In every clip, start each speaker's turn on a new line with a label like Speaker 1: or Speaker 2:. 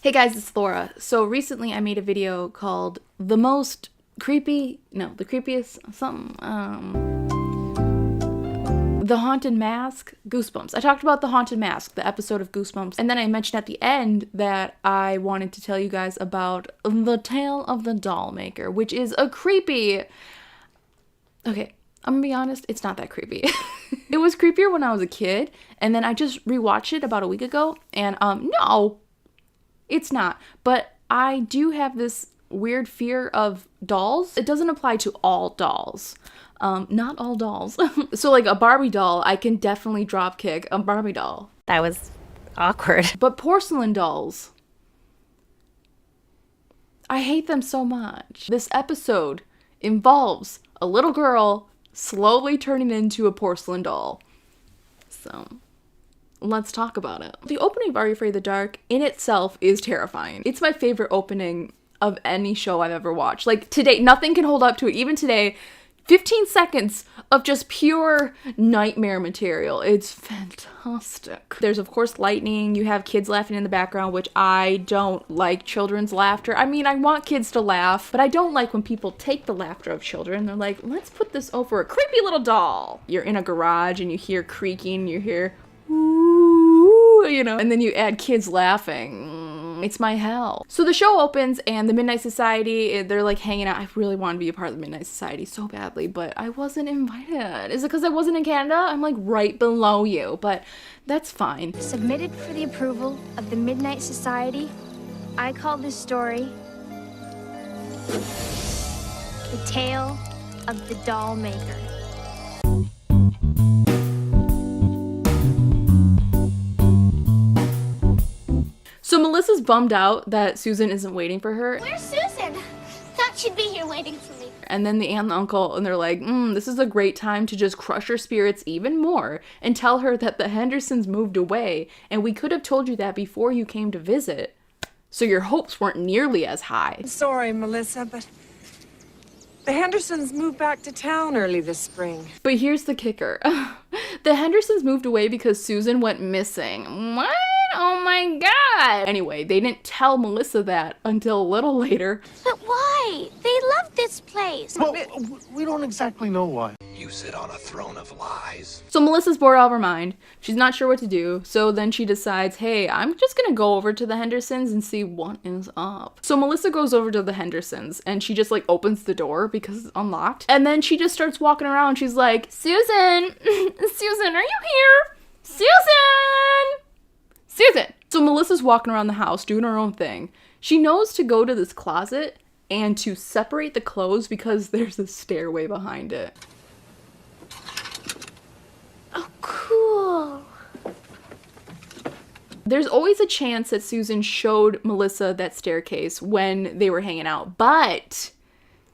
Speaker 1: Hey guys, it's Laura. So recently I made a video called the creepiest something, The Haunted Mask, Goosebumps. I talked about The Haunted Mask, the episode of Goosebumps, and then I mentioned at the end that I wanted to tell you guys about The Tale of the Dollmaker, which is a creepy... Okay, I'm gonna be honest, it's not that creepy. It was creepier when I was a kid, and then I just rewatched it about a week ago, and no, it's not. But I do have this weird fear of dolls. It doesn't apply to all dolls. Not all dolls. So like a Barbie doll, I can definitely drop kick a Barbie doll.
Speaker 2: That was awkward.
Speaker 1: But porcelain dolls, I hate them so much. This episode involves a little girl slowly turning into a porcelain doll. So let's talk about it. The opening of Are You Afraid of the Dark in itself is terrifying. It's my favorite opening of any show I've ever watched. Like today, nothing can hold up to it. Even today, 15 seconds of just pure nightmare material. It's fantastic. There's of course lightning. You have kids laughing in the background, which I don't like children's laughter. I mean, I want kids to laugh, but I don't like when people take the laughter of children. They're like, let's put this over a creepy little doll. You're in a garage and you hear creaking, you hear ooh, you know, and then you add kids laughing. It's my hell. So the show opens and the Midnight Society, they're like hanging out. I really want to be a part of the Midnight Society so badly, but I wasn't invited. Is it because I wasn't in Canada? I'm like right below you, but that's fine.
Speaker 3: Submitted for the approval of the Midnight Society, I call this story The Tale of the Dollmaker.
Speaker 1: So Melissa's bummed out that Susan isn't waiting for her.
Speaker 3: Where's Susan? Thought she'd be here waiting for me.
Speaker 1: And then the aunt and uncle, and they're like, this is a great time to just crush her spirits even more and tell her that the Hendersons moved away, and we could have told you that before you came to visit, so your hopes weren't nearly as high.
Speaker 4: Sorry, Melissa, but the Hendersons moved back to town early this spring.
Speaker 1: But here's the kicker. The Hendersons moved away because Susan went missing. What? Oh my god! Anyway, they didn't tell Melissa that until a little later.
Speaker 3: But why? They love this place.
Speaker 5: Well, we don't exactly know why.
Speaker 6: You sit on a throne of lies.
Speaker 1: So Melissa's bored out of her mind. She's not sure what to do. So then she decides, hey, I'm just gonna go over to the Hendersons and see what is up. So Melissa goes over to the Hendersons and she just like opens the door because it's unlocked. And then she just starts walking around. She's like, Susan, Susan, are you here? Susan! Susan! So Melissa's walking around the house doing her own thing. She knows to go to this closet and to separate the clothes because there's a stairway behind it.
Speaker 3: Oh, cool.
Speaker 1: There's always a chance that Susan showed Melissa that staircase when they were hanging out, but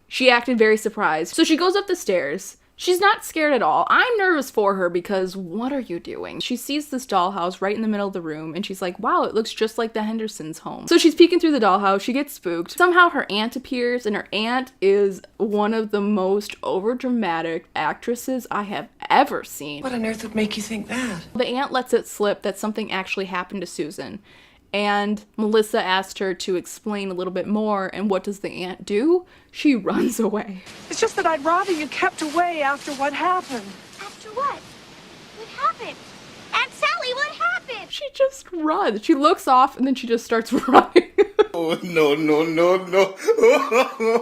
Speaker 1: she acted very surprised. So she goes up the stairs. She's not scared at all. I'm nervous for her because what are you doing? She sees this dollhouse right in the middle of the room and she's like, wow, it looks just like the Hendersons' home. So she's peeking through the dollhouse. She gets spooked. Somehow her aunt appears and her aunt is one of the most overdramatic actresses I have ever seen.
Speaker 4: What on earth would make you think that?
Speaker 1: The aunt lets it slip that something actually happened to Susan. And Melissa asked her to explain a little bit more, and what does the aunt do? She runs away.
Speaker 4: It's just that I'd rather you kept away after what happened.
Speaker 3: After what? What happened? Aunt Sally, what happened?
Speaker 1: She just runs. She looks off and then she just starts running.
Speaker 6: Oh, no.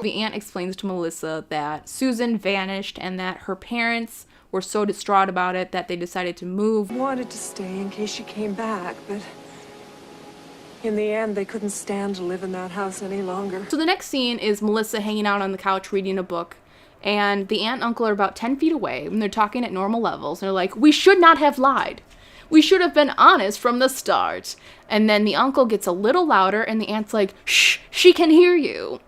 Speaker 1: The aunt explains to Melissa that Susan vanished and that her parents were so distraught about it that they decided to move.
Speaker 4: I wanted to stay in case she came back, but in the end, they couldn't stand to live in that house any longer.
Speaker 1: So the next scene is Melissa hanging out on the couch reading a book, and the aunt and uncle are about 10 feet away, and they're talking at normal levels, and they're like, we should not have lied. We should have been honest from the start. And then the uncle gets a little louder, and the aunt's like, shh, she can hear you.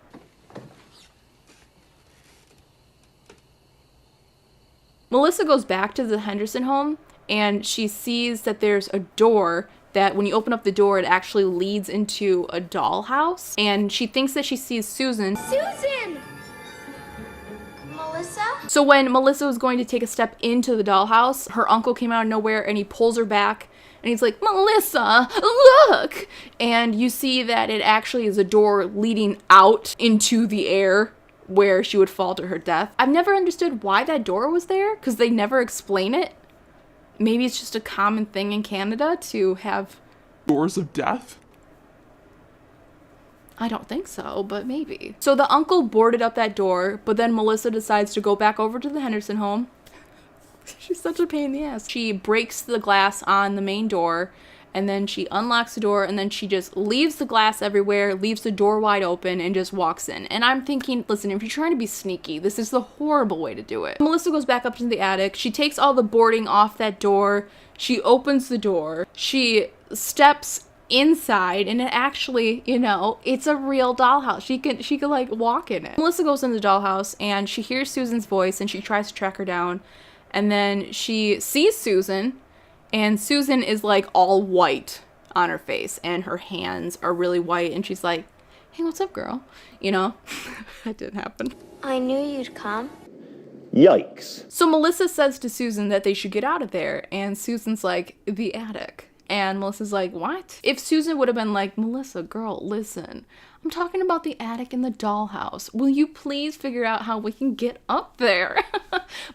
Speaker 1: Melissa goes back to the Henderson home, and she sees that there's a door that when you open up the door, it actually leads into a dollhouse. And she thinks that she sees Susan.
Speaker 3: Susan! Melissa?
Speaker 1: So when Melissa was going to take a step into the dollhouse, her uncle came out of nowhere and he pulls her back And he's like, Melissa, look! And you see that it actually is a door leading out into the air where she would fall to her death. I've never understood why that door was there, because they never explain it. Maybe it's just a common thing in Canada to have
Speaker 7: Doors of death?
Speaker 1: I don't think so, but maybe. So the uncle boarded up that door, but then Melissa decides to go back over to the Henderson home. She's such a pain in the ass. She breaks the glass on the main door, and then she unlocks the door, and then she just leaves the glass everywhere, leaves the door wide open, and just walks in. And I'm thinking, listen, if you're trying to be sneaky, this is the horrible way to do it. Melissa goes back up to the attic. She takes all the boarding off that door. She opens the door. She steps inside, and it actually, you know, it's a real dollhouse. She could like walk in it. Melissa goes in the dollhouse, and she hears Susan's voice, and she tries to track her down. And then she sees Susan, and Susan is like all white on her face, and her hands are really white, and she's like, hey, what's up, girl? You know, that didn't happen.
Speaker 3: I knew you'd come.
Speaker 6: Yikes.
Speaker 1: So Melissa says to Susan that they should get out of there, and Susan's like, the attic. And Melissa's like, what? If Susan would have been like, Melissa, girl, listen, I'm talking about the attic in the dollhouse. Will you please figure out how we can get up there?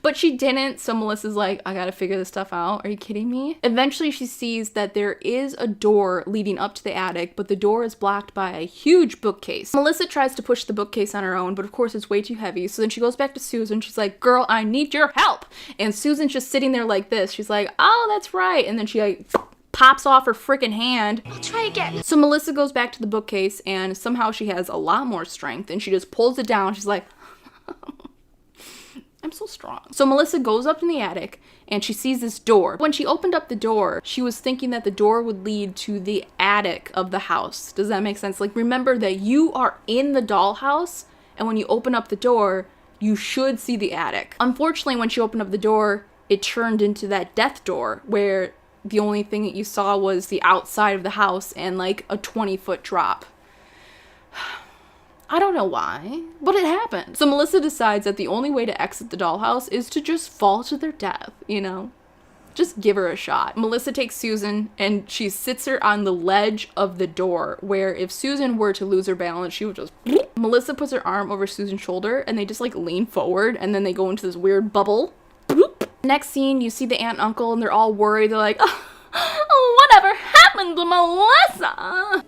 Speaker 1: But she didn't, so Melissa's like, I gotta figure this stuff out. Are you kidding me? Eventually she sees that there is a door leading up to the attic, but the door is blocked by a huge bookcase. Melissa tries to push the bookcase on her own, but of course it's way too heavy. So then she goes back to Susan. She's like, girl, I need your help. And Susan's just sitting there like this. She's like, oh, that's right. And then she like pops off her freaking hand.
Speaker 3: I'll try again.
Speaker 1: So Melissa goes back to the bookcase, and somehow she has a lot more strength, and she just pulls it down. She's like, I'm so strong. So Melissa goes up in the attic, and she sees this door. When she opened up the door, she was thinking that the door would lead to the attic of the house. Does that make sense? Like, remember that you are in the dollhouse, and when you open up the door, you should see the attic. Unfortunately, when she opened up the door, it turned into that death door where the only thing that you saw was the outside of the house and like a 20-foot drop. I don't know why, but it happened. So Melissa decides that the only way to exit the dollhouse is to just fall to their death, you know? Just give her a shot. Melissa takes Susan and she sits her on the ledge of the door where if Susan were to lose her balance, she would just... Melissa puts her arm over Susan's shoulder and they just like lean forward and then they go into this weird bubble. Next scene, you see the aunt and uncle, and they're all worried. They're like, oh, whatever happened to Melissa?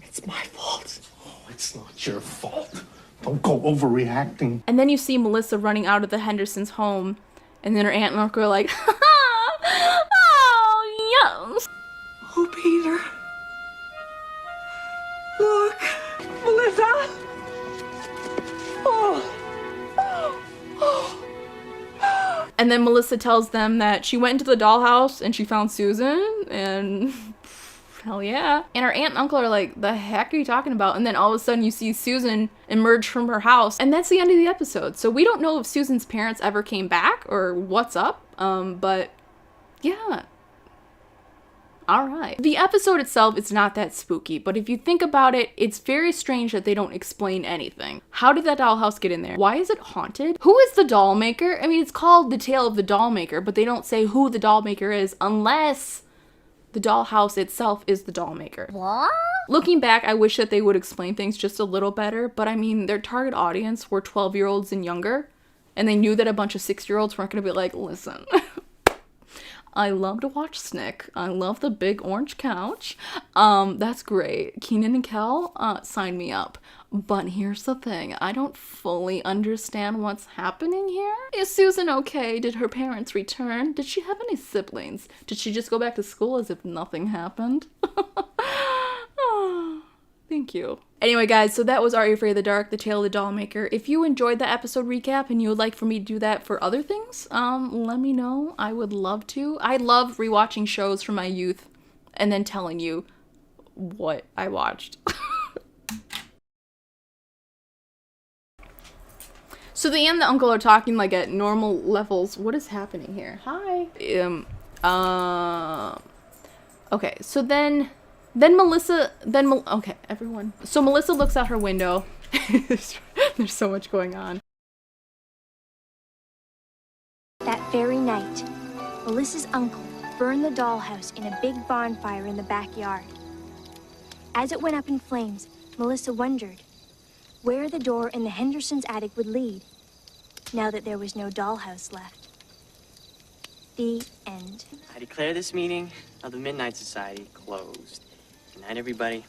Speaker 5: It's my fault. Oh, it's not your fault. Don't go overreacting.
Speaker 1: And then you see Melissa running out of the Hendersons' home, and then her aunt and uncle are like, oh, yes.
Speaker 4: Oh, Peter. Look, Melissa. Oh.
Speaker 1: And then Melissa tells them that she went into the dollhouse and she found Susan, and hell yeah. And her aunt and uncle are like, the heck are you talking about? And then all of a sudden you see Susan emerge from her house, and that's the end of the episode. So we don't know if Susan's parents ever came back or what's up, but yeah. Alright. The episode itself is not that spooky, but if you think about it, it's very strange that they don't explain anything. How did that dollhouse get in there? Why is it haunted? Who is the Dollmaker? I mean, it's called The Tale of the Dollmaker, but they don't say who the Dollmaker is unless the dollhouse itself is the Dollmaker.
Speaker 3: What?
Speaker 1: Looking back, I wish that they would explain things just a little better, but I mean, their target audience were 12-year-olds and younger, and they knew that a bunch of 6-year-olds weren't gonna be like, listen... I love to watch Snick. I love the big orange couch. That's great. Keenan and Kel, sign me up. But here's the thing. I don't fully understand what's happening here. Is Susan okay? Did her parents return? Did she have any siblings? Did she just go back to school as if nothing happened? Thank you. Anyway, guys, so that was Are You Afraid of the Dark? The Tale of the Dollmaker. If you enjoyed the episode recap and you would like for me to do that for other things, let me know. I would love to. I love rewatching shows from my youth and then telling you what I watched. So the aunt and the uncle are talking like at normal levels. What is happening here? Hi. Okay, so then Melissa, okay, everyone. So Melissa looks out her window. There's so much going on.
Speaker 3: That very night, Melissa's uncle burned the dollhouse in a big bonfire in the backyard. As it went up in flames, Melissa wondered where the door in the Hendersons' attic would lead, now that there was no dollhouse left. The end.
Speaker 7: I declare this meeting of the Midnight Society closed. Good night, everybody.